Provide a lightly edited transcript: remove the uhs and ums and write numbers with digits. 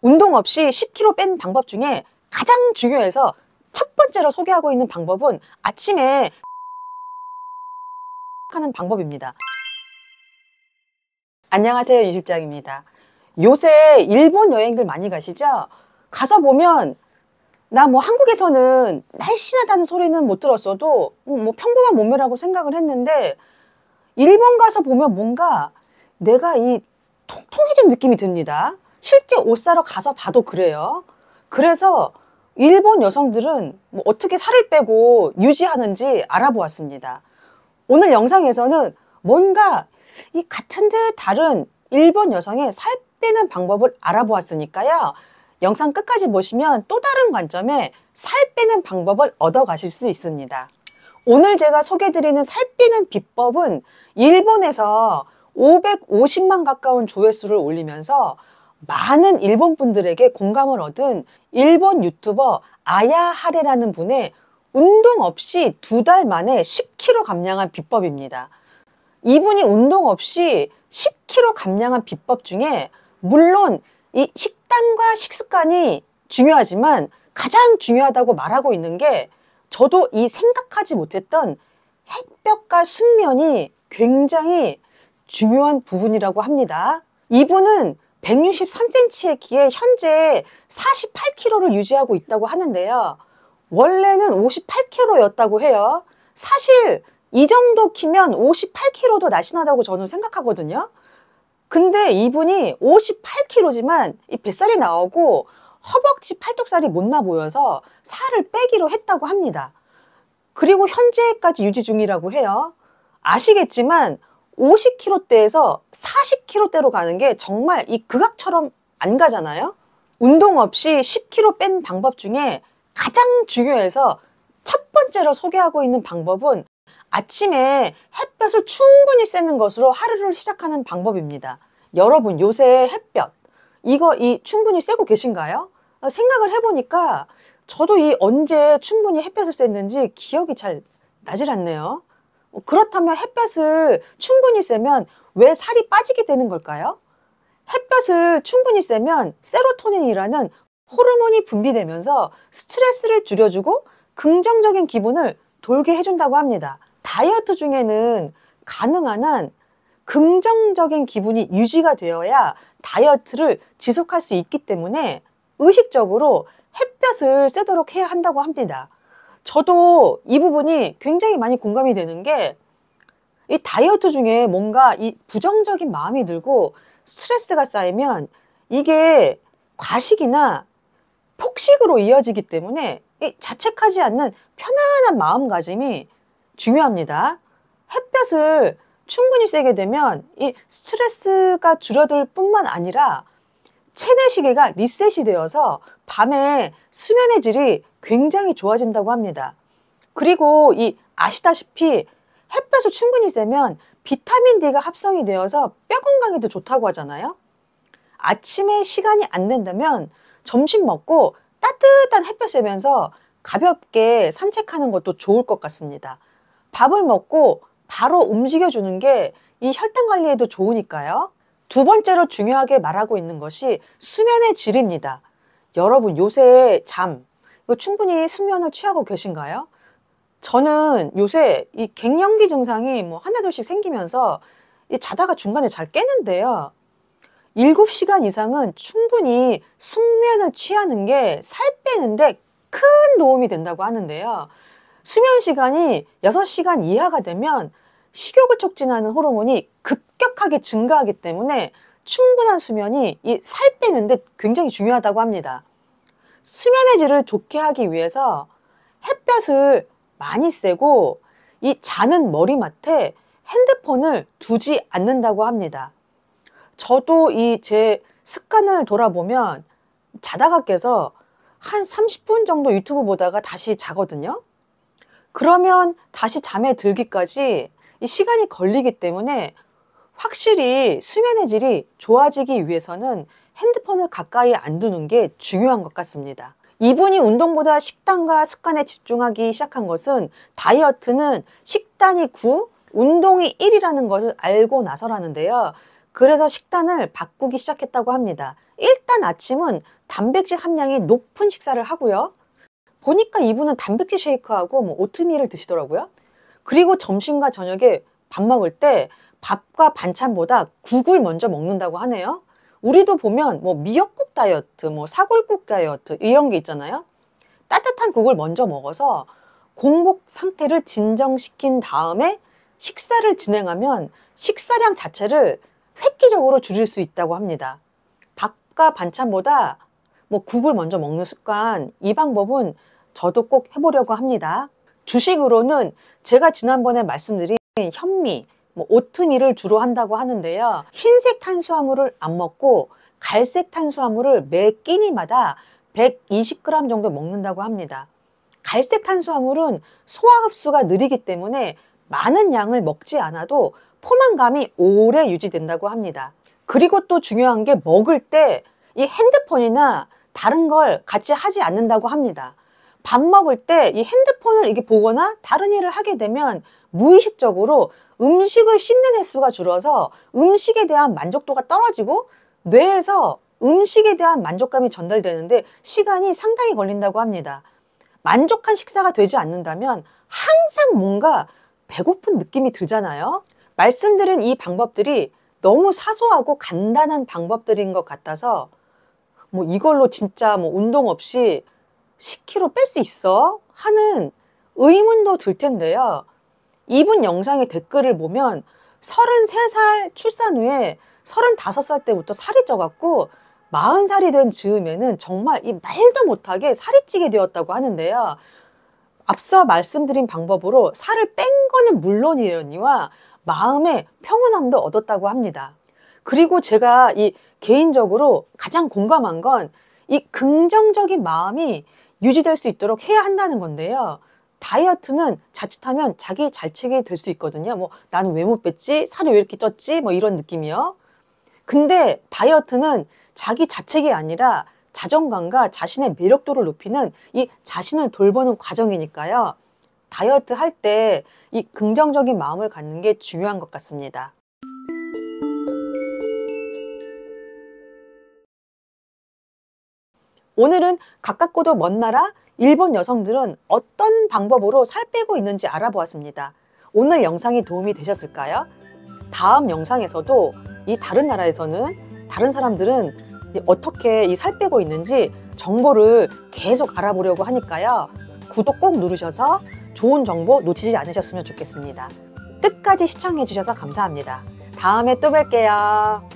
운동 없이 10kg 뺀 방법 중에 가장 중요해서 첫 번째로 소개하고 있는 방법은 아침에 하는 방법입니다. 안녕하세요, 유 실장입니다. 요새 일본 여행들 많이 가시죠? 가서 보면 나 한국에서는 날씬하다는 소리는 못 들었어도 평범한 몸매라고 생각을 했는데 일본 가서 보면 뭔가 내가 통통해진 느낌이 듭니다. 실제 옷 사러 가서 봐도 그래요. 그래서 일본 여성들은 어떻게 살을 빼고 유지하는지 알아보았습니다. 오늘 영상에서는 뭔가 같은 듯 다른 일본 여성의 살 빼는 방법을 알아보았으니까요. 영상 끝까지 보시면 또 다른 관점의 살 빼는 방법을 얻어 가실 수 있습니다. 오늘 제가 소개해드리는 살 빼는 비법은 일본에서 550만 가까운 조회수를 올리면서 많은 일본 분들에게 공감을 얻은 일본 유튜버 아야하레라는 분의 운동 없이 2달 만에 10kg 감량한 비법입니다. 이분이 운동 없이 10kg 감량한 비법 중에 물론 이 식단과 식습관이 중요하지만 가장 중요하다고 말하고 있는 게 저도 이 생각하지 못했던 햇볕과 숙면이 굉장히 중요한 부분이라고 합니다. 이분은 163cm의 키에 현재 48kg를 유지하고 있다고 하는데요. 원래는 58kg였다고 해요. 사실 이 정도 키면 58kg도 날씬하다고 저는 생각하거든요. 근데 이분이 58kg지만 이 뱃살이 나오고 허벅지 팔뚝살이 못나 보여서 살을 빼기로 했다고 합니다. 그리고 현재까지 유지 중이라고 해요. 아시겠지만 50kg대에서 40kg대로 가는 게 정말 이 극악처럼 안 가잖아요. 운동 없이 10kg 뺀 방법 중에 가장 중요해서 첫 번째로 소개하고 있는 방법은 아침에 햇볕을 충분히 쐬는 것으로 하루를 시작하는 방법입니다. 여러분, 요새 햇볕 이거 충분히 쐬고 계신가요? 생각을 해보니까 저도 언제 충분히 햇볕을 쐈는지 기억이 잘 나질 않네요. 그렇다면 햇볕을 충분히 쐬면 왜 살이 빠지게 되는 걸까요? 햇볕을 충분히 쐬면 세로토닌이라는 호르몬이 분비되면서 스트레스를 줄여주고 긍정적인 기분을 돌게 해준다고 합니다. 다이어트 중에는 가능한 한 긍정적인 기분이 유지가 되어야 다이어트를 지속할 수 있기 때문에 의식적으로 햇볕을 쐬도록 해야 한다고 합니다. 저도 이 부분이 굉장히 많이 공감이 되는 게 이 다이어트 중에 뭔가 부정적인 마음이 들고 스트레스가 쌓이면 이게 과식이나 폭식으로 이어지기 때문에 자책하지 않는 편안한 마음가짐이 중요합니다. 햇볕을 충분히 쐬게 되면 이 스트레스가 줄어들 뿐만 아니라 체내 시계가 리셋이 되어서 밤에 수면의 질이 굉장히 좋아진다고 합니다. 그리고 아시다시피 햇볕을 충분히 쐬면 비타민 D가 합성이 되어서 뼈 건강에도 좋다고 하잖아요. 아침에 시간이 안 된다면 점심 먹고 따뜻한 햇볕 쐬면서 가볍게 산책하는 것도 좋을 것 같습니다. 밥을 먹고 바로 움직여주는 게 이 혈당 관리에도 좋으니까요. 두 번째로 중요하게 말하고 있는 것이 수면의 질입니다. 여러분, 요새 이거 충분히 수면을 취하고 계신가요? 저는 요새 갱년기 증상이 하나둘씩 생기면서 자다가 중간에 잘 깨는데요. 7시간 이상은 충분히 숙면을 취하는 게 살 빼는데 큰 도움이 된다고 하는데요. 수면 시간이 6시간 이하가 되면 식욕을 촉진하는 호르몬이 급격하게 증가하기 때문에 충분한 수면이 살 빼는데 굉장히 중요하다고 합니다. 수면의 질을 좋게 하기 위해서 햇볕을 많이 쐬고 자는 머리맡에 핸드폰을 두지 않는다고 합니다. 저도 제 습관을 돌아보면 자다가 깨서 한 30분 정도 유튜브 보다가 다시 자거든요. 그러면 다시 잠에 들기까지 시간이 걸리기 때문에 확실히 수면의 질이 좋아지기 위해서는 핸드폰을 가까이 안 두는 게 중요한 것 같습니다. 이분이 운동보다 식단과 습관에 집중하기 시작한 것은 다이어트는 식단이 9, 운동이 1이라는 것을 알고 나서라는데요. 그래서 식단을 바꾸기 시작했다고 합니다. 일단 아침은 단백질 함량이 높은 식사를 하고요. 보니까 이분은 단백질 쉐이크하고 뭐 오트밀을 드시더라고요. 그리고 점심과 저녁에 밥 먹을 때 밥과 반찬보다 국을 먼저 먹는다고 하네요. 우리도 보면 뭐 미역국 다이어트, 뭐 사골국 다이어트 이런 게 있잖아요. 따뜻한 국을 먼저 먹어서 공복 상태를 진정시킨 다음에 식사를 진행하면 식사량 자체를 획기적으로 줄일 수 있다고 합니다. 밥과 반찬보다 뭐 국을 먼저 먹는 습관, 이 방법은 저도 꼭 해보려고 합니다. 주식으로는 제가 지난번에 말씀드린 현미, 뭐 오트밀을 주로 한다고 하는데요. 흰색 탄수화물을 안 먹고 갈색 탄수화물을 매 끼니마다 120g 정도 먹는다고 합니다. 갈색 탄수화물은 소화 흡수가 느리기 때문에 많은 양을 먹지 않아도 포만감이 오래 유지된다고 합니다. 그리고 또 중요한 게 먹을 때 이 핸드폰이나 다른 걸 같이 하지 않는다고 합니다. 밥 먹을 때 이 핸드폰을 이게 보거나 다른 일을 하게 되면 무의식적으로 음식을 씹는 횟수가 줄어서 음식에 대한 만족도가 떨어지고 뇌에서 음식에 대한 만족감이 전달되는데 시간이 상당히 걸린다고 합니다. 만족한 식사가 되지 않는다면 항상 뭔가 배고픈 느낌이 들잖아요. 말씀드린 이 방법들이 너무 사소하고 간단한 방법들인 것 같아서 뭐 이걸로 진짜 뭐 운동 없이 10kg 뺄 수 있어? 하는 의문도 들 텐데요. 이분 영상의 댓글을 보면 33살 출산 후에 35살 때부터 살이 쪄갖고 40살이 된 즈음에는 정말 이 말도 못하게 살이 찌게 되었다고 하는데요. 앞서 말씀드린 방법으로 살을 뺀 거는 물론이려니와 마음의 평온함도 얻었다고 합니다. 그리고 제가 이 개인적으로 가장 공감한 건 이 긍정적인 마음이 유지될 수 있도록 해야 한다는 건데요. 다이어트는 자칫하면 자기 잘책이 될 수 있거든요. 뭐 나는 왜 못 뺐지? 살이 왜 이렇게 쪘지? 뭐 이런 느낌이요. 근데 다이어트는 자기 자책이 아니라 자존감과 자신의 매력도를 높이는 이 자신을 돌보는 과정이니까요. 다이어트 할 때 이 긍정적인 마음을 갖는 게 중요한 것 같습니다. 오늘은 가깝고도 먼 나라 일본 여성들은 어떤 방법으로 살 빼고 있는지 알아보았습니다. 오늘 영상이 도움이 되셨을까요? 다음 영상에서도 이 다른 나라에서는 다른 사람들은 어떻게 이 살 빼고 있는지 정보를 계속 알아보려고 하니까요. 구독 꼭 누르셔서 좋은 정보 놓치지 않으셨으면 좋겠습니다. 끝까지 시청해 주셔서 감사합니다. 다음에 또 뵐게요.